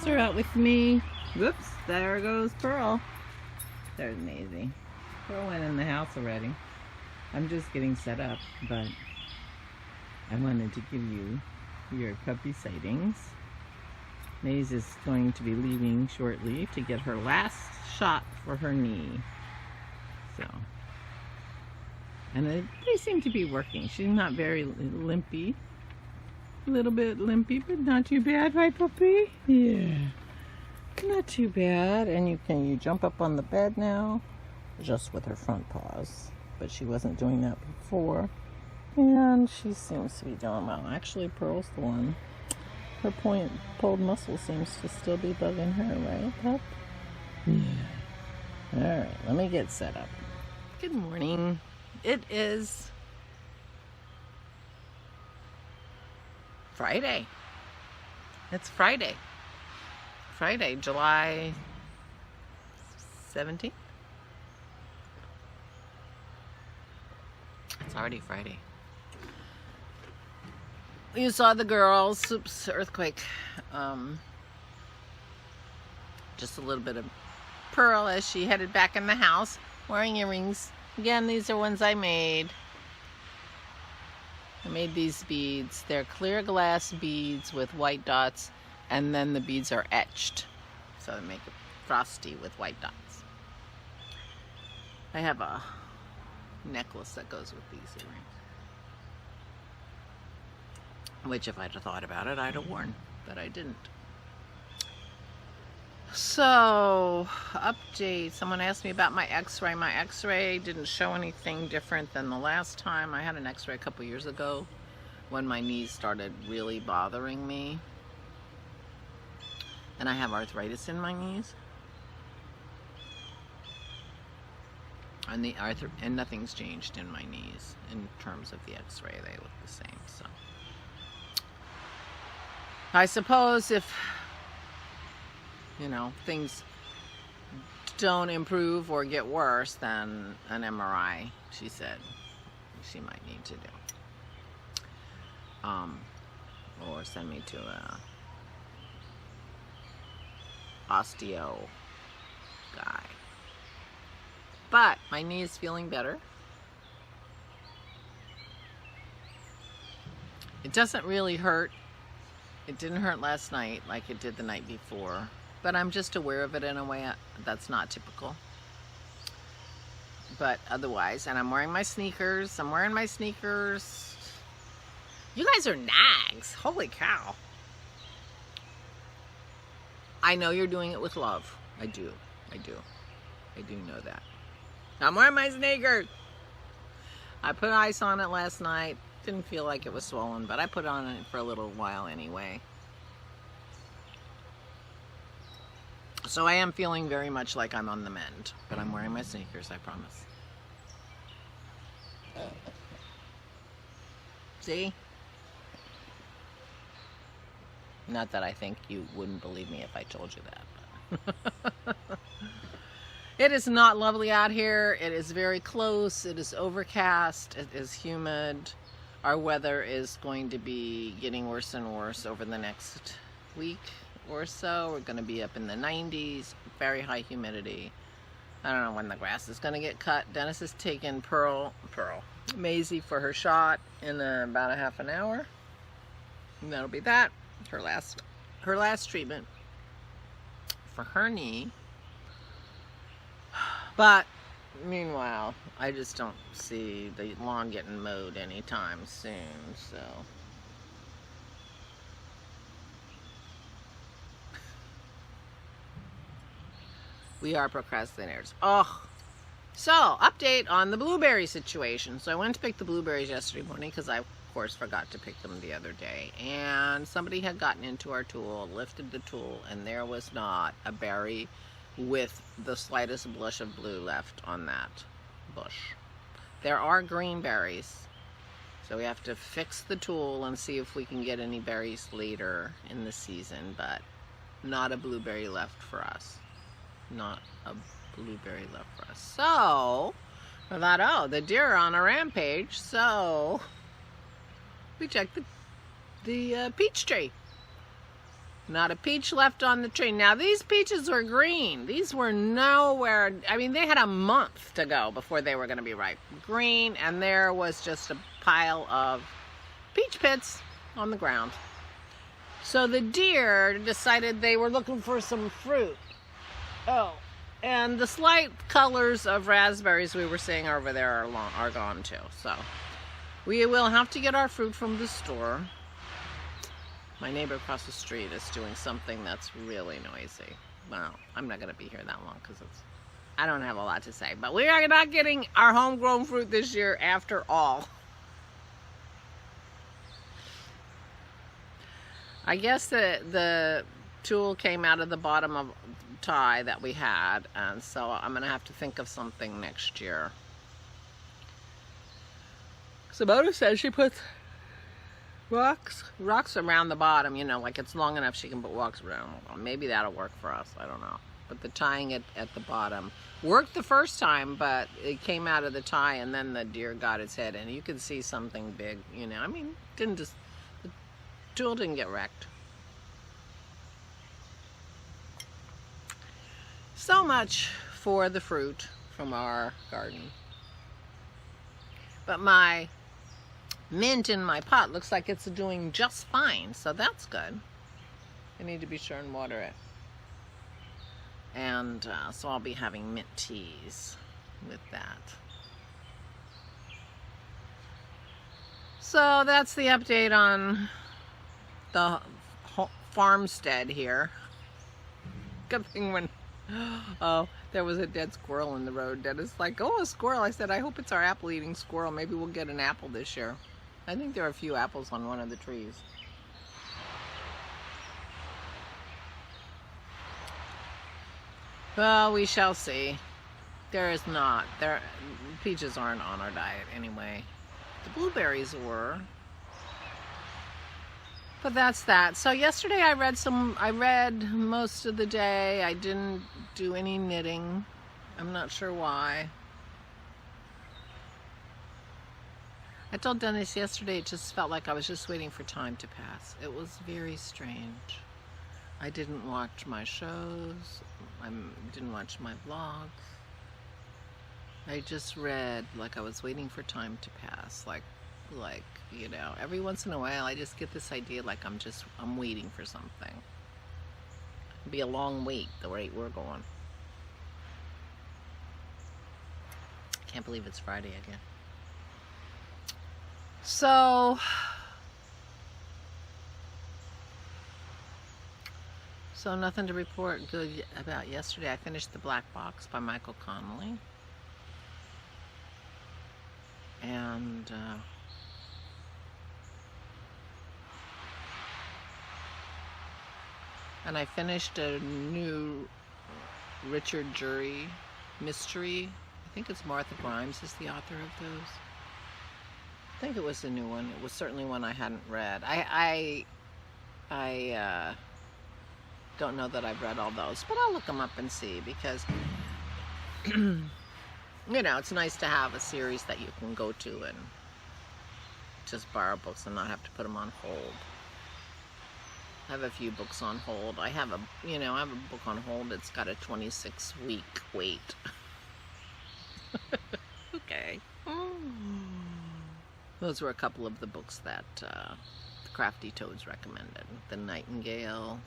girls are out with me. Whoops, there goes Pearl. There's Maisie. Pearl went in the house already. I'm just getting set up, but I wanted to give you your puppy sightings. Maisie is going to be leaving shortly to get her last shot for her knee. So, and they seem to be working. She's not very limpy. A little bit limpy, but not too bad, right, puppy? Yeah, not too bad. And you jump up on the bed now, just with her front paws. But she wasn't doing that before, and she seems to be doing well. Actually, Pearl's the one. Her pulled muscle seems to still be bugging her, right, pup? Yeah. All right, let me get set up. Good morning. It is Friday. It's Friday. Friday, July 17th. It's already Friday. You saw the girls. Oops, earthquake. Just a little bit of Pearl as she headed back in the house wearing earrings. Again, these are ones I made. I made these beads. They're clear glass beads with white dots, and then the beads are etched. So they make it frosty with white dots. I have a necklace that goes with these earrings, which if I'd have thought about it, I'd have worn, but I didn't. So, update. Someone asked me about my x-ray. My x-ray didn't show anything different than the last time. I had an x-ray a couple years ago when my knees started really bothering me. And I have arthritis in my knees. And nothing's changed in my knees in terms of the x-ray. They look the same. So I suppose if things don't improve or get worse, then an MRI, she said, she might need to do. Or send me to a osteo guy. But my knee is feeling better. It doesn't really hurt. It didn't hurt last night like it did the night before. But I'm just aware of it in a way that's not typical. But otherwise, and I'm wearing my sneakers. You guys are nags. Holy cow. I know you're doing it with love. I do know that. I'm wearing my sneakers. I put ice on it last night. Didn't feel like it was swollen, but I put it on for a little while anyway. So I am feeling very much like I'm on the mend, but I'm wearing my sneakers, I promise. See? Not that I think you wouldn't believe me if I told you that. But it is not lovely out here. It is very close. It is overcast. It is humid. Our weather is going to be getting worse and worse over the next week or so. We're going to be up in the 90s, very high humidity. I don't know when the grass is going to get cut. Dennis has taken Maisie for her shot in about a half an hour. And that'll be that. Her last treatment for her knee. But meanwhile, I just don't see the lawn getting mowed anytime soon, so. We are procrastinators. Oh, so update on the blueberry situation. So I went to pick the blueberries yesterday morning because I, of course, forgot to pick them the other day. And somebody had gotten into our tool, lifted the tool, and there was not a berry with the slightest blush of blue left on that bush. There are green berries, so we have to fix the tool and see if we can get any berries later in the season, but not a blueberry left for us. Not a blueberry left for us. So I thought, oh, the deer are on a rampage, so we checked the peach tree. Not a peach left on the tree. Now, these peaches were green. These were nowhere, I mean, they had a month to go before they were going to be ripe. Green, and there was just a pile of peach pits on the ground. So the deer decided they were looking for some fruit. Oh, and the slight colors of raspberries we were seeing over there are gone too. So we will have to get our fruit from the store. My neighbor across the street is doing something that's really noisy. Well, I'm not going to be here that long because I don't have a lot to say. But we are not getting our homegrown fruit this year after all. I guess the tool came out of the bottom of tie that we had, and so I'm going to have to think of something next year. Simona says she puts rocks around the bottom, you know, like it's long enough she can put rocks around. Well, maybe that'll work for us, I don't know. But the tying it at the bottom worked the first time, but it came out of the tie and then the deer got its head in. You could see something big, you know, I mean, the tool didn't get wrecked. So much for the fruit from our garden. But my mint in my pot looks like it's doing just fine, so that's good. I need to be sure and water it. And so I'll be having mint teas with that. So that's the update on the farmstead here. Good thing when, oh, there was a dead squirrel in the road. Dennis like, oh, a squirrel. I said, I hope it's our apple-eating squirrel. Maybe we'll get an apple this year. I think there are a few apples on one of the trees. Well, we shall see. Peaches aren't on our diet anyway. The blueberries were. But that's that. So yesterday I read most of the day. I didn't do any knitting. I'm not sure why. I told Dennis yesterday it just felt like I was just waiting for time to pass. It was very strange. I didn't watch my shows. I didn't watch my vlogs. I just read like I was waiting for time to pass. Like, you know, every once in a while I just get this idea like I'm waiting for something. It'll be a long wait the rate we're going. Can't believe it's Friday again. So nothing to report good about yesterday. I finished The Black Box by Michael Connelly. And I finished a new Richard Jury mystery. I think it's Martha Grimes is the author of those. I think it was a new one. It was certainly one I hadn't read. I don't know that I've read all those, but I'll look them up and see because, you know, it's nice to have a series that you can go to and just borrow books and not have to put them on hold. I have a few books on hold. I have a book on hold that's got a 26-week wait. Okay. Those were a couple of the books that the Crafty Toads recommended. The Nightingale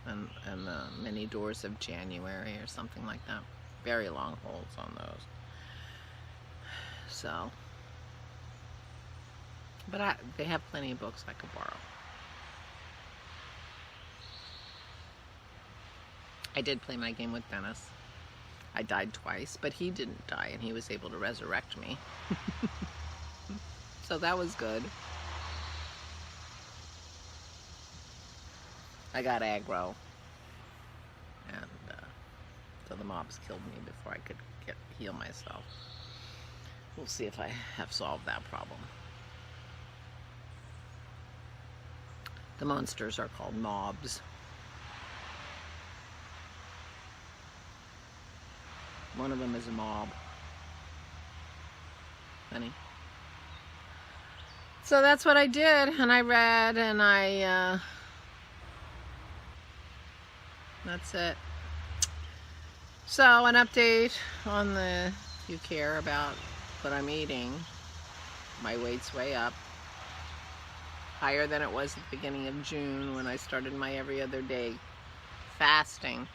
and the Many Doors of January or something like that. Very long holds on those. So, but they have plenty of books I could borrow. I did play my game with Dennis. I died twice, but he didn't die, and he was able to resurrect me. So that was good. I got aggro, and so the mobs killed me before I could heal myself. We'll see if I have solved that problem. The monsters are called mobs. One of them is a mob. Funny. So that's what I did, and I read, and I That's it. So an update on the, if you care about what I'm eating, my weight's way up. Higher than it was at the beginning of June when I started my every other day fasting.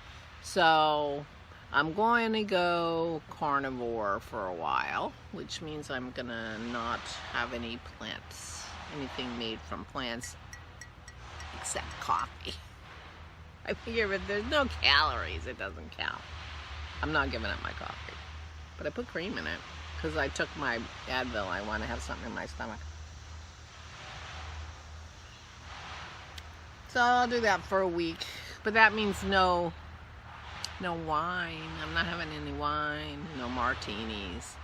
So I'm going to go carnivore for a while, which means I'm gonna not have any plants, anything made from plants except coffee. I figure if there's no calories, it doesn't count. I'm not giving up my coffee, but I put cream in it because I took my Advil. I want to have something in my stomach. So I'll do that for a week, but that means no wine. I'm not having any wine, no martinis.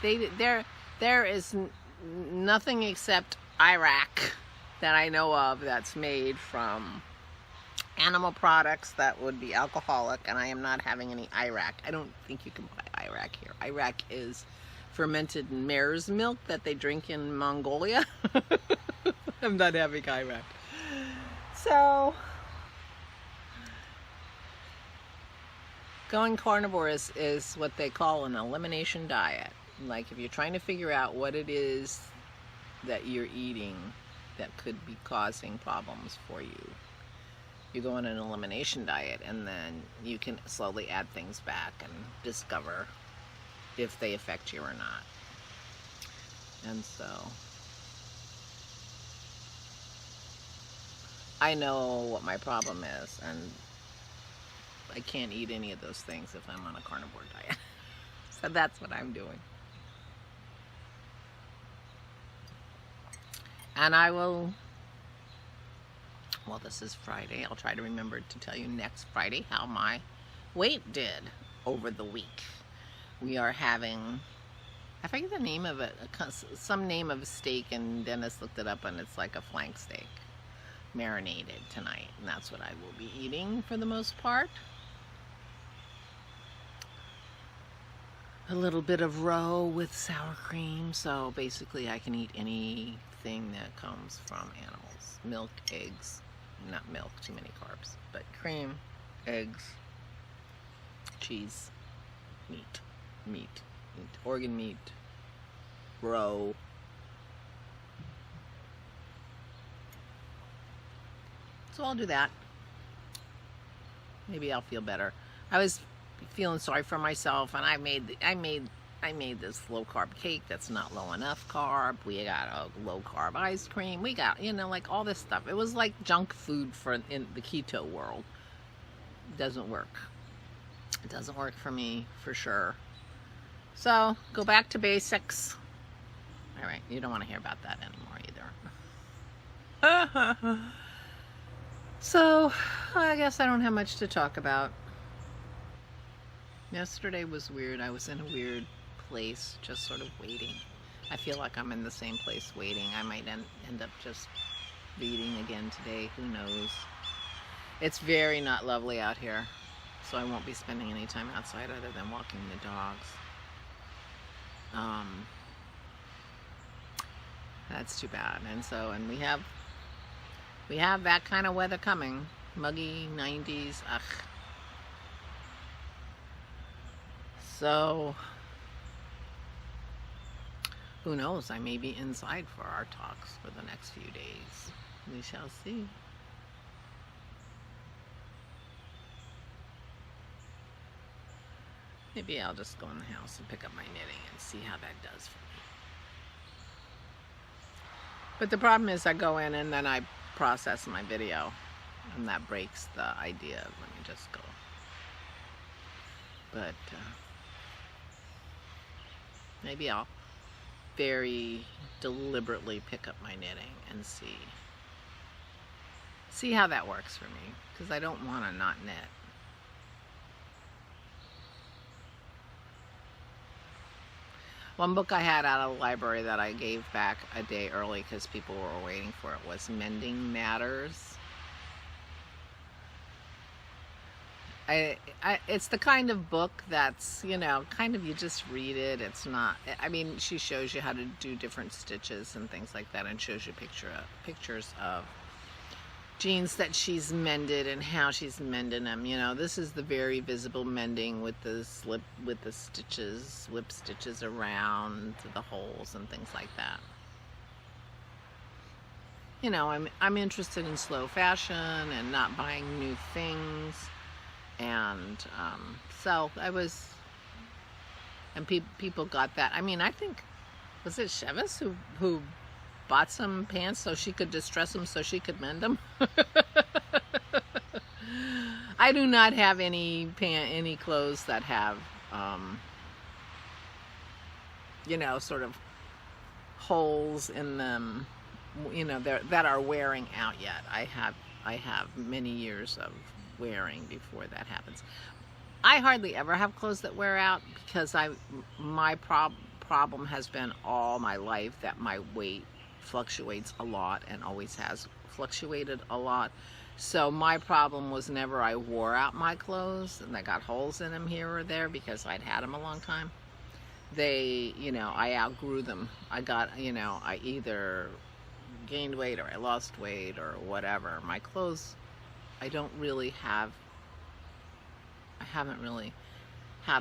There is nothing except Iraq that I know of that's made from animal products that would be alcoholic, and I am not having any Iraq. I don't think you can buy Iraq here. Iraq is fermented mare's milk that they drink in Mongolia. I'm not having Iraq. So going carnivore is what they call an elimination diet. Like if you're trying to figure out what it is that you're eating that could be causing problems for you, you go on an elimination diet, and then you can slowly add things back and discover if they affect you or not. And so I know what my problem is, and I can't eat any of those things if I'm on a carnivore diet. So that's what I'm doing. And I will, well, this is Friday. I'll try to remember to tell you next Friday how my weight did over the week. We are having, I forget the name of it, some name of a steak, and Dennis looked it up, and it's like a flank steak, marinated tonight, and that's what I will be eating for the most part. A little bit of roe with sour cream, so basically I can eat anything that comes from animals. Milk, eggs, not milk, too many carbs, but cream, eggs, cheese, meat, organ meat, roe. So I'll do that. Maybe I'll feel better. I was feeling sorry for myself, and I made this low carb cake that's not low enough carb. We got a low carb ice cream. We got, you know, like all this stuff. It was like junk food in the keto world. It doesn't work. It doesn't work for me, for sure. So go back to basics. All right, you don't want to hear about that anymore either. So I guess I don't have much to talk about. Yesterday was weird. I was in a weird place, just sort of waiting. I feel like I'm in the same place waiting. I might end up just reading again today. Who knows? It's very not lovely out here, so I won't be spending any time outside other than walking the dogs. That's too bad. And we have that kind of weather coming. Muggy 90s. Ugh. So, who knows? I may be inside for our talks for the next few days. We shall see. Maybe I'll just go in the house and pick up my knitting and see how that does for me. But the problem is I go in and then I process my video, and that breaks the idea of let me just go. But maybe I'll very deliberately pick up my knitting and see how that works for me, because I don't want to not knit. One book I had out of the library that I gave back a day early because people were waiting for it was Mending Matters. It's the kind of book that's, you know, kind of you just read it. It's not, I mean, she shows you how to do different stitches and things like that, and shows you pictures of jeans that she's mended and how she's mending them. You know, this is the very visible mending with the stitches, whip stitches around the holes and things like that. You know, I'm interested in slow fashion and not buying new things, and so I was, and people got that. I mean, I think, was it Chevis who bought some pants so she could distress them so she could mend them? I do not have any clothes that have you know, sort of holes in them, you know, that are wearing out yet. I have many years of wearing before that happens. I hardly ever have clothes that wear out because my problem has been all my life that my weight fluctuates a lot and always has fluctuated a lot. So my problem was never I wore out my clothes and I got holes in them here or there because I'd had them a long time. They, you know, I outgrew them. I got, you know, I either gained weight or I lost weight or whatever. My clothes, I haven't really had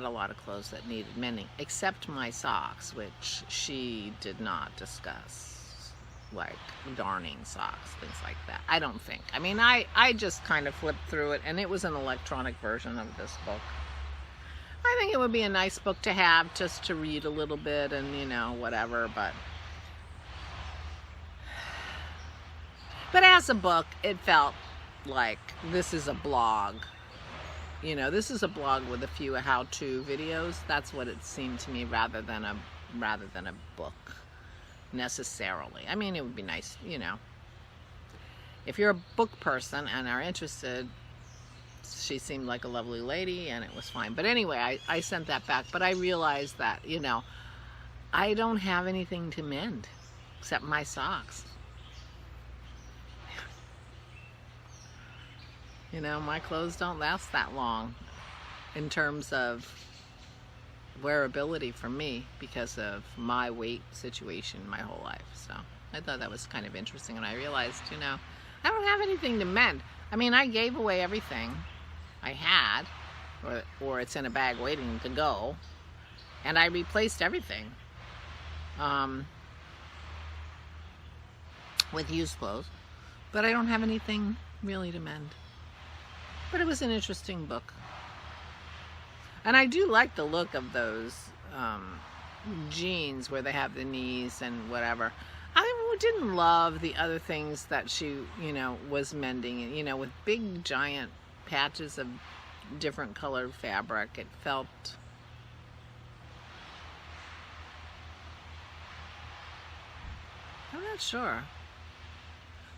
a lot of clothes that needed mending, except my socks, which she did not discuss, like darning socks, things like that. I don't think. I mean, I just kind of flipped through it, and it was an electronic version of this book. I think it would be a nice book to have just to read a little bit and, you know, whatever, but as a book, it felt like this is a blog. You know, this is a blog with a few how-to videos. That's what it seemed to me, rather than a book necessarily. I mean, it would be nice, you know, if you're a book person and are interested. She seemed like a lovely lady and it was fine. But anyway, I sent that back. But I realized that, you know, I don't have anything to mend except my socks. You know, my clothes don't last that long in terms of wearability for me because of my weight situation my whole life. So I thought that was kind of interesting, and I realized, you know, I don't have anything to mend. I mean, I gave away everything I had, or it's in a bag waiting to go, and I replaced everything with used clothes, but I don't have anything really to mend. But it was an interesting book. And I do like the look of those jeans where they have the knees and whatever. I didn't love the other things that she, you know, was mending, you know, with big giant patches of different colored fabric. It felt, I'm not sure.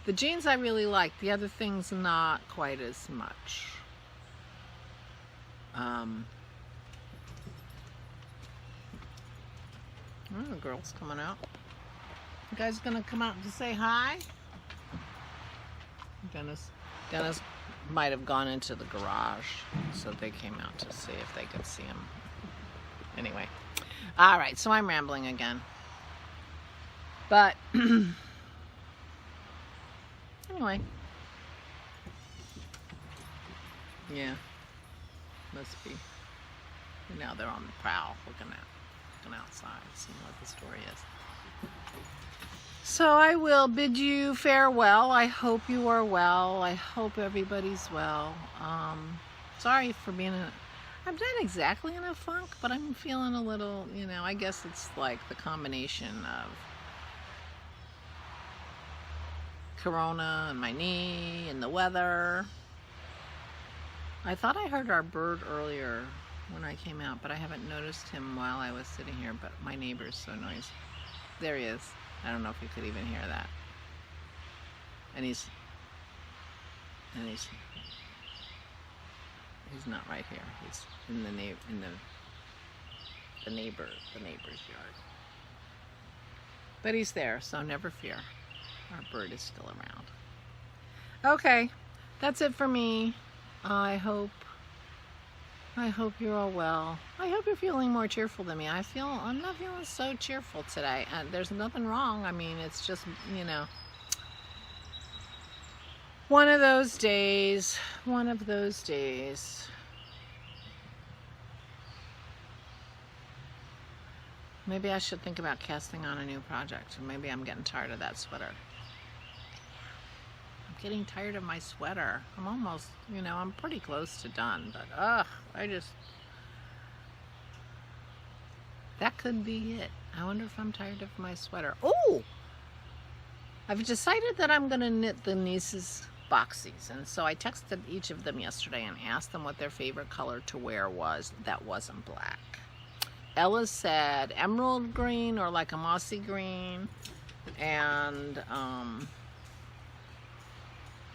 The jeans I really liked, the other things not quite as much. The girl's coming out. You guys gonna come out to say hi? Dennis might have gone into the garage, so they came out to see if they could see him. Anyway, all right, so I'm rambling again. But anyway, yeah, must be. Now they're on the prowl, looking outside, seeing what the story is. So I will bid you farewell. I hope you are well. I hope everybody's well. Sorry for being I'm not exactly in a funk, but I'm feeling a little, you know, I guess it's like the combination of Corona and my knee and the weather. I thought I heard our bird earlier when I came out, but I haven't noticed him while I was sitting here, but my neighbor's so noisy. There he is. I don't know if you could even hear that. And he's not right here. He's in the neighbor's yard. But he's there, so never fear. Our bird is still around. Okay, that's it for me. I hope you're all well. I hope you're feeling more cheerful than me. I'm not feeling so cheerful today. There's nothing wrong. I mean, it's just, you know, One of those days. One of those days. Maybe I should think about casting on a new project. Maybe I'm getting tired of that sweater. I'm getting tired of my sweater. I'm almost, you know, I'm pretty close to done, but that could be it. I wonder if I'm tired of my sweater. Oh! I've decided that I'm going to knit the nieces boxies, and so I texted each of them yesterday and asked them what their favorite color to wear was that wasn't black. Ella said emerald green or like a mossy green, and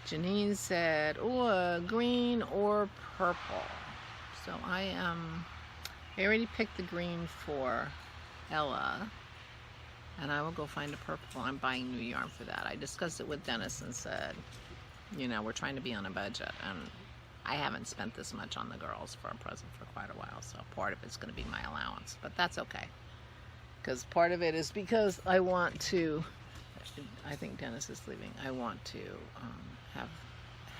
Janine said, oh, green or purple. So I already picked the green for Ella, and I will go find a purple. I'm buying new yarn for that. I discussed it with Dennis and said, you know, we're trying to be on a budget, and I haven't spent this much on the girls for a present for quite a while, so part of it's going to be my allowance, but that's okay. Because part of it is because I want to, I think Dennis is leaving, I want to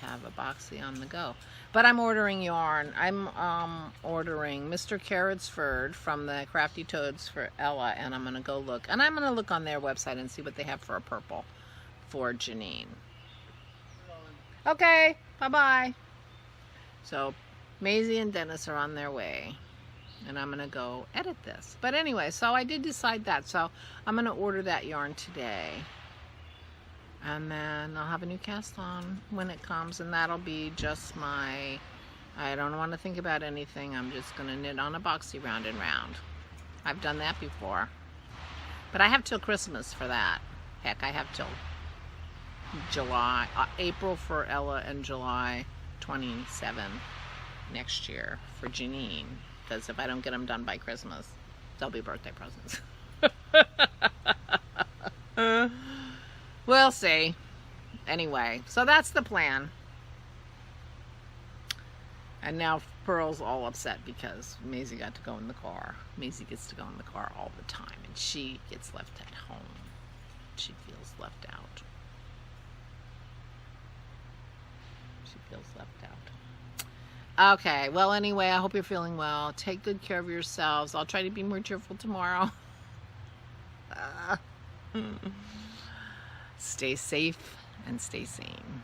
have a boxy on the go. But I'm ordering yarn. I'm ordering Mr. Carrotsford from the Crafty Toads for Ella, and I'm going to go look. And I'm going to look on their website and see what they have for a purple for Janine. Okay, bye-bye. So Maisie and Dennis are on their way, and I'm going to go edit this. But anyway, so I did decide that. So I'm going to order that yarn today. And then I'll have a new cast on when it comes, and that'll be just my, I don't want to think about anything. I'm just going to knit on a boxy round and round. I've done that before. But I have till Christmas for that. Heck, I have till July, April for Ella, and July 27 next year for Janine, because if I don't get them done by Christmas, they'll be birthday presents. We'll see. Anyway, so that's the plan. And now Pearl's all upset because Maisie got to go in the car. Maisie gets to go in the car all the time, and she gets left at home. She feels left out. She feels left out. Okay, well, anyway, I hope you're feeling well. Take good care of yourselves. I'll try to be more cheerful tomorrow. Stay safe and stay sane.